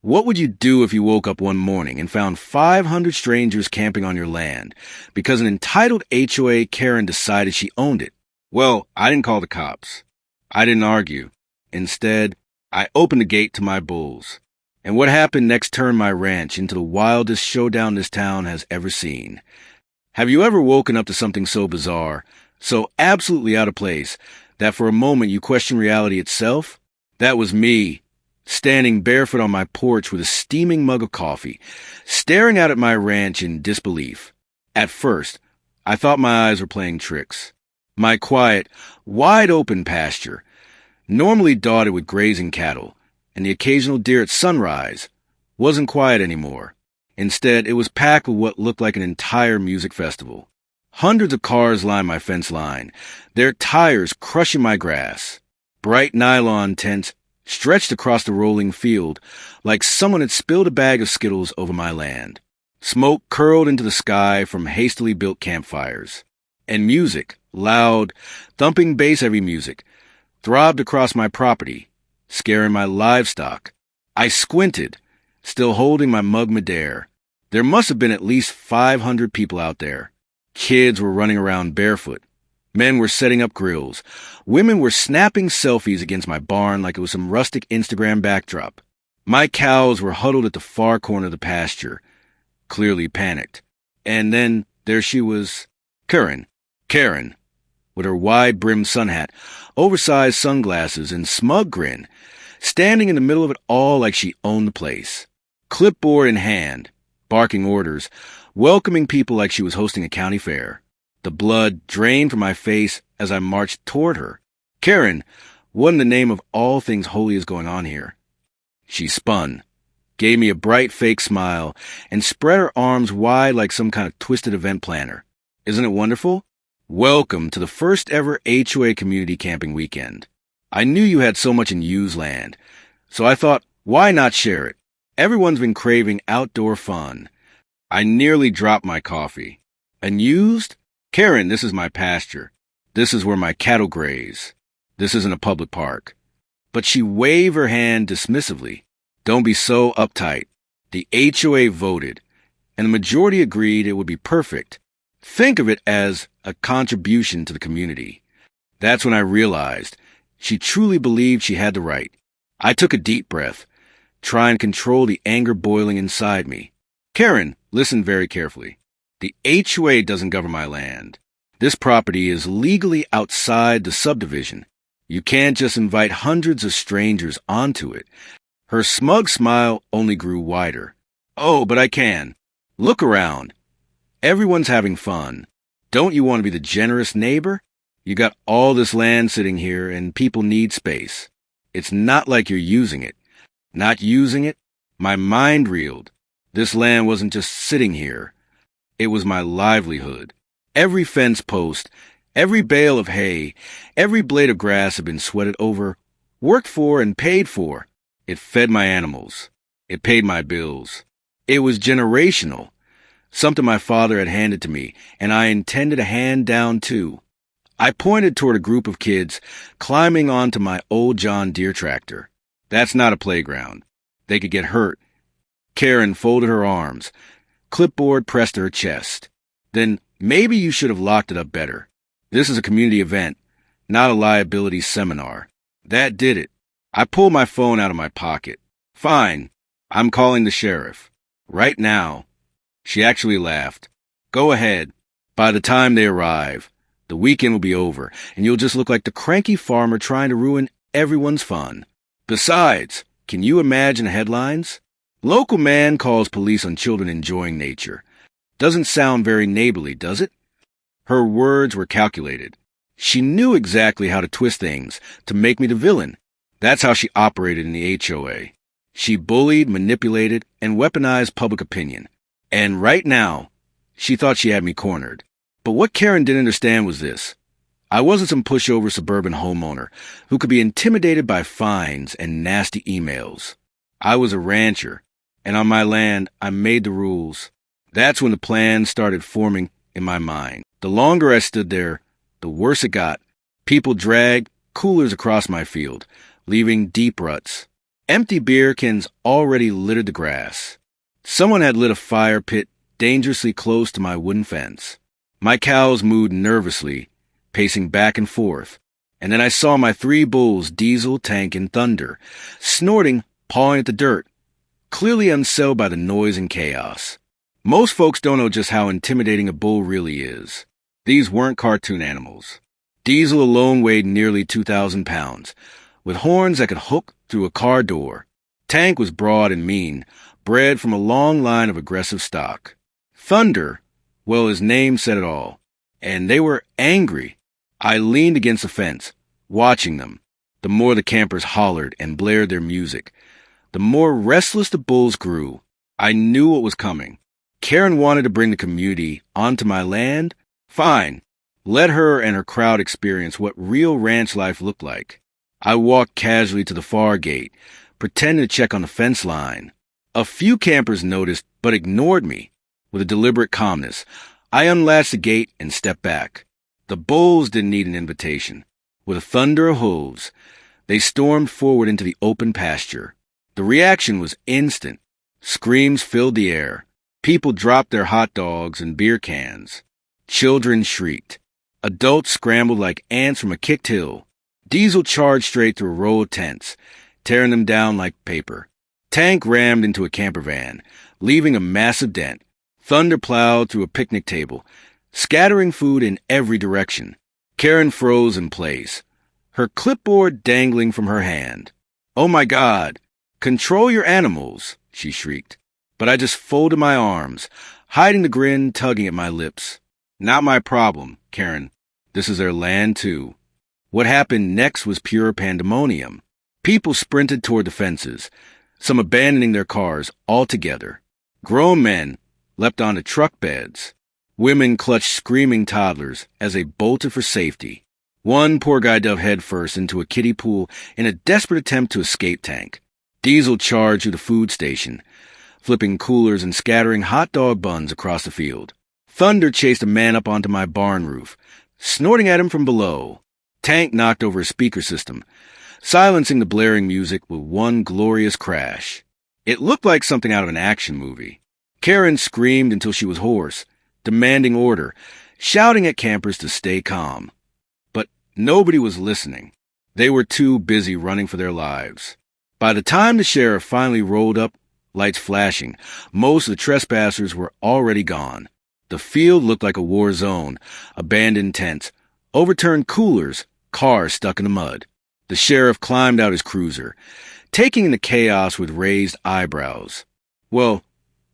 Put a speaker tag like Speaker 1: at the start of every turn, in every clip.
Speaker 1: What would you do if you woke up one morning and found 500 strangers camping on your land because an entitled HOA Karen decided she owned it? Well, I didn't call the cops. I didn't argue. Instead, I opened the gate to my bulls. And what happened next turned my ranch into the wildest showdown this town has ever seen. Have you ever woken up to something so bizarre, so absolutely out of place, that for a moment you question reality itself? That was me, standing barefoot on my porch with a steaming mug of coffee, staring out at my ranch in disbelief. At first, I thought my eyes were playing tricks. My quiet, wide-open pasture, normally dotted with grazing cattle, and the occasional deer at sunrise, wasn't quiet anymore. Instead, it was packed with what looked like an entire music festival. Hundreds of cars lined my fence line, their tires crushing my grass. Bright nylon tents stretched across the rolling field like someone had spilled a bag of Skittles over my land. Smoke curled into the sky from hastily built campfires. And music, loud, thumping bass-heavy music, throbbed across my property, scaring my livestock. I squinted, still holding my mug midair. There must have been at least 500 people out there. Kids were running around barefoot. Men were setting up grills. Women were snapping selfies against my barn like it was some rustic Instagram backdrop. My cows were huddled at the far corner of the pasture, clearly panicked. And then there she was, Karen, with her wide-brimmed sun hat, oversized sunglasses, and smug grin, standing in the middle of it all like she owned the place. Clipboard in hand, barking orders, welcoming people like she was hosting a county fair. The blood drained from my face as I marched toward her. Karen, what in the name of all things holy is going on here? She spun, gave me a bright fake smile, and spread her arms wide like some kind of twisted event planner. Isn't it wonderful? Welcome to the first ever HOA community camping weekend. I knew you had so much in used land, so I thought, why not share it? Everyone's been craving outdoor fun. I nearly dropped my coffee. Unused? Karen, this is my pasture. This is where my cattle graze. This isn't a public park. But she waved her hand dismissively. Don't be so uptight. The HOA voted, and the majority agreed it would be perfect. Think of it as a contribution to the community. That's when I realized she truly believed she had the right. I took a deep breath, trying to control the anger boiling inside me. Karen, listen very carefully. The HOA doesn't govern my land. This property is legally outside the subdivision. You can't just invite hundreds of strangers onto it. Her smug smile only grew wider. Oh, but I can. Look around. Everyone's having fun. Don't you want to be the generous neighbor? You got all this land sitting here and people need space. It's not like you're using it. Not using it? My mind reeled. This land wasn't just sitting here. It was my livelihood. Every fence post, every bale of hay, every blade of grass had been sweated over, worked for, and paid for. It fed my animals. It paid my bills. It was generational. Something my father had handed to me, and I intended to hand down too. I pointed toward a group of kids climbing onto my old John Deere tractor. That's not a playground. They could get hurt. Karen folded her arms. Clipboard pressed to her chest. Then maybe you should have locked it up better. This is a community event, not a liability seminar. That did it. I pulled my phone out of my pocket. Fine. I'm calling the sheriff. Right now. She actually laughed. Go ahead. By the time they arrive, the weekend will be over, and you'll just look like the cranky farmer trying to ruin everyone's fun. Besides, can you imagine the headlines? Local man calls police on children enjoying nature. Doesn't sound very neighborly, does it? Her words were calculated. She knew exactly how to twist things to make me the villain. That's how she operated in the HOA. She bullied, manipulated, and weaponized public opinion. And right now, she thought she had me cornered. But what Karen didn't understand was this. I wasn't some pushover suburban homeowner who could be intimidated by fines and nasty emails. I was a rancher, and on my land, I made the rules. That's when the plan started forming in my mind. The longer I stood there, the worse it got. People dragged coolers across my field, leaving deep ruts. Empty beer cans already littered the grass. Someone had lit a fire pit dangerously close to my wooden fence. My cows mooed nervously, pacing back and forth, and then I saw my three bulls, Diesel, Tank, and Thunder, snorting, pawing at the dirt, clearly unsettled by the noise and chaos. Most folks don't know just how intimidating a bull really is. These weren't cartoon animals. Diesel alone weighed nearly 2,000 pounds, with horns that could hook through a car door. Tank was broad and mean, bred from a long line of aggressive stock. Thunder, well, his name said it all. And they were angry. I leaned against the fence, watching them. The more the campers hollered and blared their music, the more restless the bulls grew. I knew what was coming. Karen wanted to bring the community onto my land? Fine. Let her and her crowd experience what real ranch life looked like. I walked casually to the far gate, pretending to check on the fence line. A few campers noticed, but ignored me. With a deliberate calmness, I unlatched the gate and stepped back. The bulls didn't need an invitation. With a thunder of hooves, they stormed forward into the open pasture. The reaction was instant. Screams filled the air. People dropped their hot dogs and beer cans. Children shrieked. Adults scrambled like ants from a kicked hill. Diesel charged straight through a row of tents, tearing them down like paper. Tank rammed into a camper van, leaving a massive dent. Thunder plowed through a picnic table, scattering food in every direction. Karen froze in place, her clipboard dangling from her hand. "Oh my God! Control your animals!" she shrieked. But I just folded my arms, hiding the grin tugging at my lips. "Not my problem, Karen. This is their land, too." What happened next was pure pandemonium. People sprinted toward the fences, some abandoning their cars altogether. Grown men leapt onto truck beds. Women clutched screaming toddlers as they bolted for safety. One poor guy dove headfirst into a kiddie pool in a desperate attempt to escape Tank. Diesel charged through the food station, flipping coolers and scattering hot dog buns across the field. Thunder chased a man up onto my barn roof, snorting at him from below. Tank knocked over a speaker system, silencing the blaring music with one glorious crash. It looked like something out of an action movie. Karen screamed until she was hoarse, demanding order, shouting at campers to stay calm. But nobody was listening. They were too busy running for their lives. By the time the sheriff finally rolled up, lights flashing, most of the trespassers were already gone. The field looked like a war zone, abandoned tents, overturned coolers, cars stuck in the mud. The sheriff climbed out his cruiser, taking in the chaos with raised eyebrows. "Well,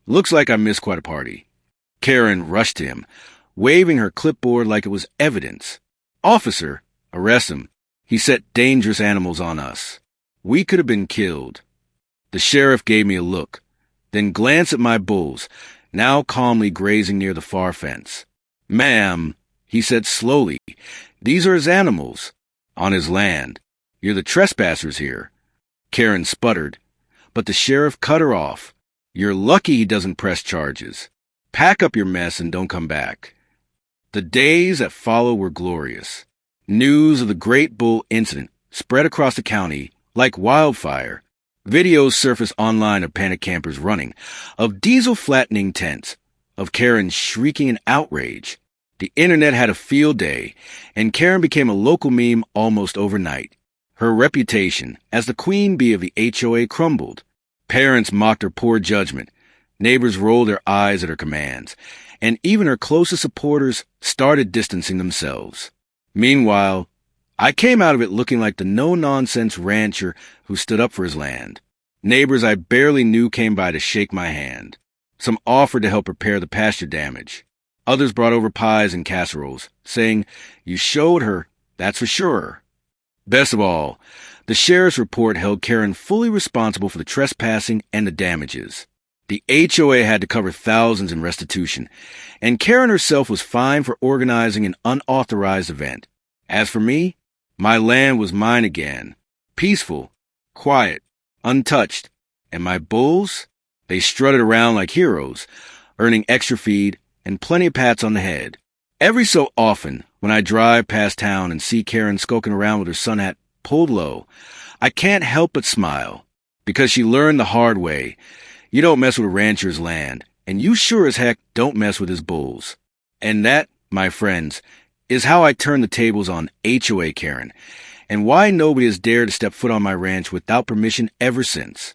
Speaker 1: looks like I missed quite a party." Karen rushed to him, waving her clipboard like it was evidence. "Officer, arrest him. He set dangerous animals on us. We could have been killed." The sheriff gave me a look, then glanced at my bulls, now calmly grazing near the far fence. "Ma'am," he said slowly, "these are his animals, on his land. You're the trespassers here." Karen sputtered, but the sheriff cut her off. "You're lucky he doesn't press charges. Pack up your mess and don't come back." The days that followed were glorious. News of the Great Bull incident spread across the county like wildfire. Videos surfaced online of panic campers running, of Diesel flattening tents, of Karen shrieking in outrage. The internet had a field day, and Karen became a local meme almost overnight. Her reputation as the queen bee of the HOA crumbled. Parents mocked her poor judgment. Neighbors rolled their eyes at her commands, and even her closest supporters started distancing themselves. Meanwhile, I came out of it looking like the no-nonsense rancher who stood up for his land. Neighbors I barely knew came by to shake my hand. Some offered to help repair the pasture damage. Others brought over pies and casseroles, saying, "You showed her, that's for sure." Best of all, the sheriff's report held Karen fully responsible for the trespassing and the damages. The HOA had to cover thousands in restitution, and Karen herself was fined for organizing an unauthorized event. As for me, my land was mine again, peaceful, quiet, untouched, and my bulls, they strutted around like heroes, earning extra feed and plenty of pats on the head. Every so often, when I drive past town and see Karen skulking around with her sun hat pulled low, I can't help but smile. Because she learned the hard way. You don't mess with a rancher's land, and you sure as heck don't mess with his bulls. And that, my friends, is how I turned the tables on HOA Karen, and why nobody has dared to step foot on my ranch without permission ever since.